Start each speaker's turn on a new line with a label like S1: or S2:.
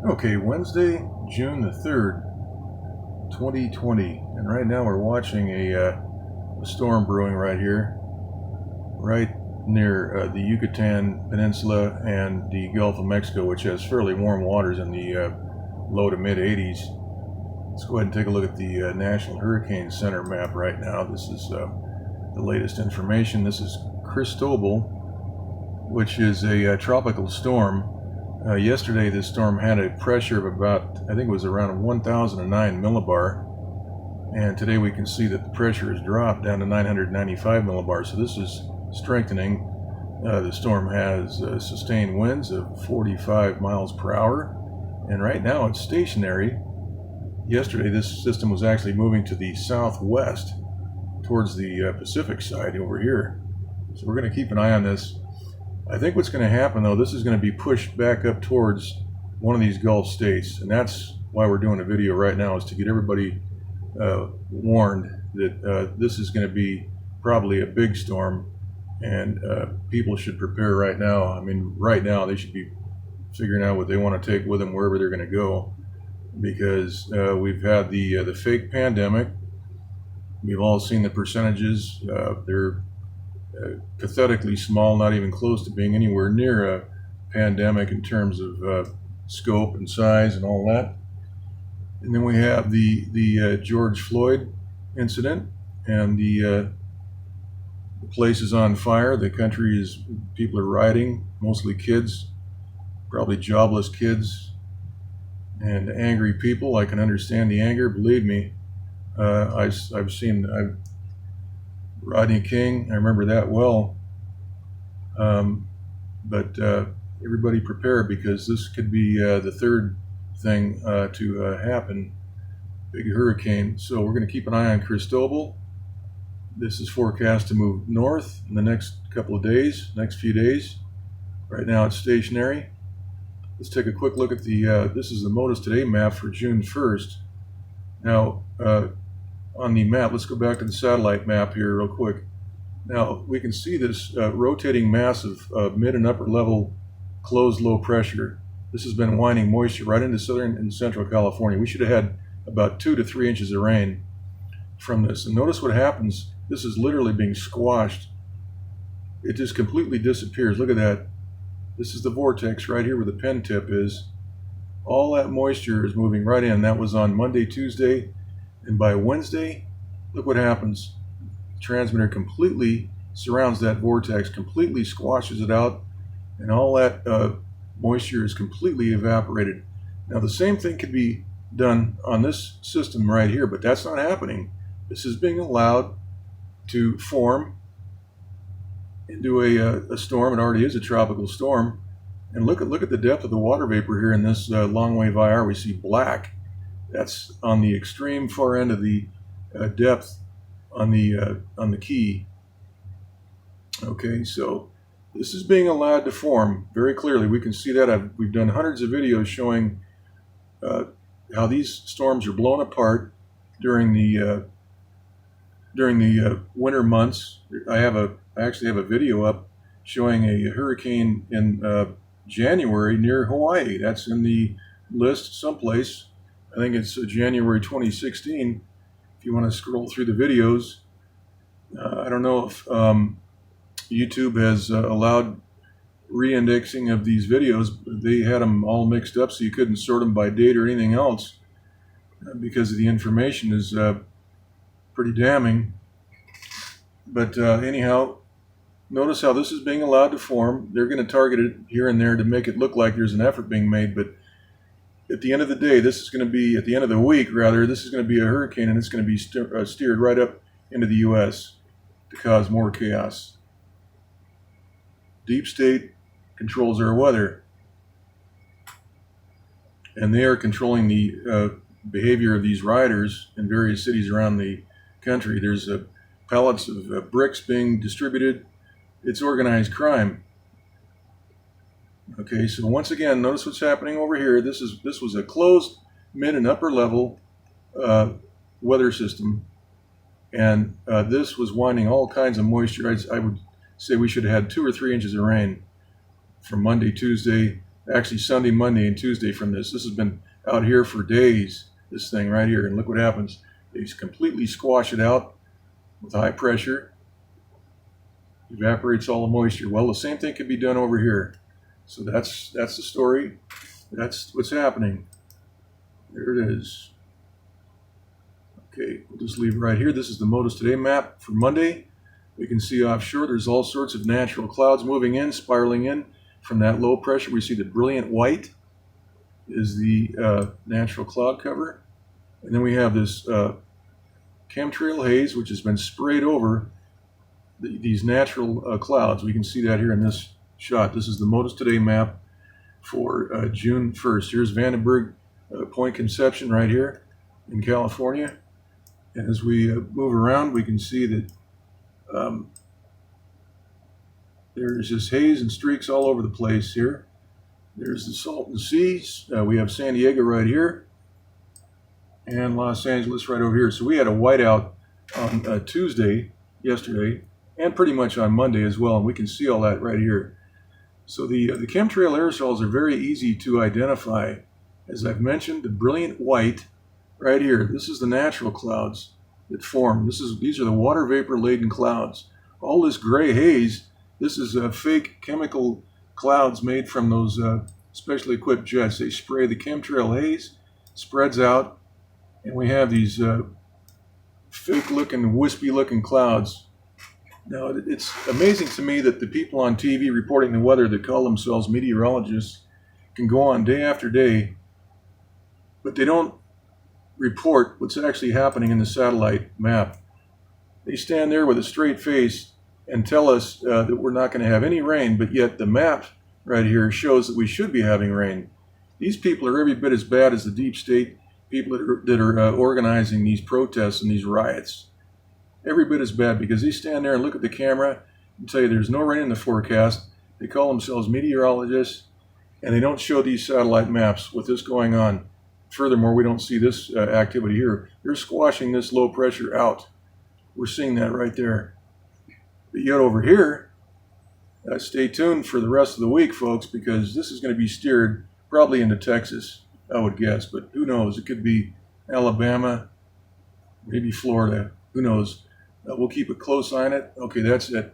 S1: Okay, Wednesday, June the 3rd, 2020, and right now we're watching a storm brewing right here, right near the Yucatan Peninsula and the Gulf of Mexico, which has fairly warm waters in the low to mid 80s. Let's go ahead and take a look at the National Hurricane Center map right now. This is the latest information. This is Cristobal, which is a tropical storm. Yesterday this storm had a pressure of about, I think it was around 1009 millibar, and today we can see that the pressure has dropped down to 995 millibars, so this is strengthening. The storm has sustained winds of 45 miles per hour, and right now it's stationary. Yesterday this system was actually moving to the southwest towards the Pacific side over here, so we're going to keep an eye on this. I think what's going to happen, though, this is going to be pushed back up towards one of these Gulf states, and that's why we're doing a video right now, is to get everybody warned that this is going to be probably a big storm, and people should prepare right now. I mean, right now they should be figuring out what they want to take with them wherever they're going to go, because we've had the fake pandemic. We've all seen the percentages. They're pathetically small, not even close to being anywhere near a pandemic in terms of scope and size and all that. And then we have the George Floyd incident, and the place is on fire. The country is, people are rioting, mostly kids, probably jobless kids and angry people. I can understand the anger, believe me. I've seen Rodney King, I remember that well, but everybody prepare, because this could be the third thing to happen, big hurricane. So we're going to keep an eye on Cristobal. This is forecast to move north in the next couple of days, next few days. Right now it's stationary. Let's take a quick look at the, this is the Modus Today map for June 1st. Now, on the map, let's go back to the satellite map here real quick. Now we can see this rotating mass of mid and upper level closed low pressure. This has been winding moisture right into southern and central California. We should have had about 2 to 3 inches of rain from this. And notice what happens. This is literally being squashed. It just completely disappears. Look at that. This is the vortex right here where the pen tip is. All that moisture is moving right in. That was on Monday, Tuesday. And by Wednesday, look what happens. The transmitter completely surrounds that vortex, completely squashes it out, and all that moisture is completely evaporated. Now the same thing could be done on this system right here, but that's not happening. This is being allowed to form into a storm. It already is a tropical storm. And look at the depth of the water vapor here in this long wave IR. We see black. That's on the extreme far end of the depth on the key. Okay, so this is being allowed to form very clearly. We can see that. We've done hundreds of videos showing how these storms are blown apart during the winter months. I actually have a video up showing a hurricane in January near Hawaii. That's in the list someplace. I think it's January 2016, if you want to scroll through the videos. I don't know if YouTube has allowed re-indexing of these videos. They had them all mixed up, so you couldn't sort them by date or anything else, because the information is pretty damning. But anyhow, notice how this is being allowed to form. They're going to target it here and there to make it look like there's an effort being made, but at the end of the day, this is going to be, at the end of the week rather, this is going to be a hurricane, and it's going to be steered right up into the U.S. to cause more chaos. Deep state controls our weather, and they are controlling the behavior of these rioters in various cities around the country. There's pallets of bricks being distributed. It's organized crime. Okay, so once again, notice what's happening over here. This was a closed mid and upper level weather system, and this was winding all kinds of moisture. I would say we should have had 2 or 3 inches of rain from Monday, Tuesday, actually Sunday, Monday, and Tuesday from this. This has been out here for days, this thing right here. And look what happens. They completely squash it out with high pressure. Evaporates all the moisture. Well, the same thing can be done over here. So that's the story. That's what's happening. There it is. Okay, we'll just leave it right here. This is the Modus Today map for Monday. We can see offshore there's all sorts of natural clouds moving in, spiraling in from that low pressure. We see the brilliant white is the natural cloud cover. And then we have this chemtrail haze, which has been sprayed over these natural clouds. We can see that here in this shot. This is the Modus Today map for June 1st. Here's Vandenberg Point Conception right here in California. And as we move around, we can see that there's just haze and streaks all over the place here. There's the Salton Seas. We have San Diego right here and Los Angeles right over here. So we had a whiteout on Tuesday, yesterday, and pretty much on Monday as well. And we can see all that right here. So the chemtrail aerosols are very easy to identify. As I've mentioned, the brilliant white right here, this is the natural clouds that form. These are the water vapor laden clouds. All this gray haze, this is fake chemical clouds made from those specially equipped jets. They spray the chemtrail haze, spreads out, and we have these fake looking, wispy looking clouds. Now, it's amazing to me that the people on TV reporting the weather that call themselves meteorologists can go on day after day, but they don't report what's actually happening in the satellite map. They stand there with a straight face and tell us that we're not going to have any rain, but yet the map right here shows that we should be having rain. These people are every bit as bad as the deep state people that are organizing these protests and these riots. Every bit as bad, because they stand there and look at the camera and tell you there's no rain in the forecast. They call themselves meteorologists, and they don't show these satellite maps with this going on. Furthermore, we don't see this activity here. They're squashing this low pressure out. We're seeing that right there. But yet over here, stay tuned for the rest of the week, folks, because this is going to be steered probably into Texas, I would guess. But who knows? It could be Alabama, maybe Florida. Who knows? We'll keep a close eye on it. Okay, that's it.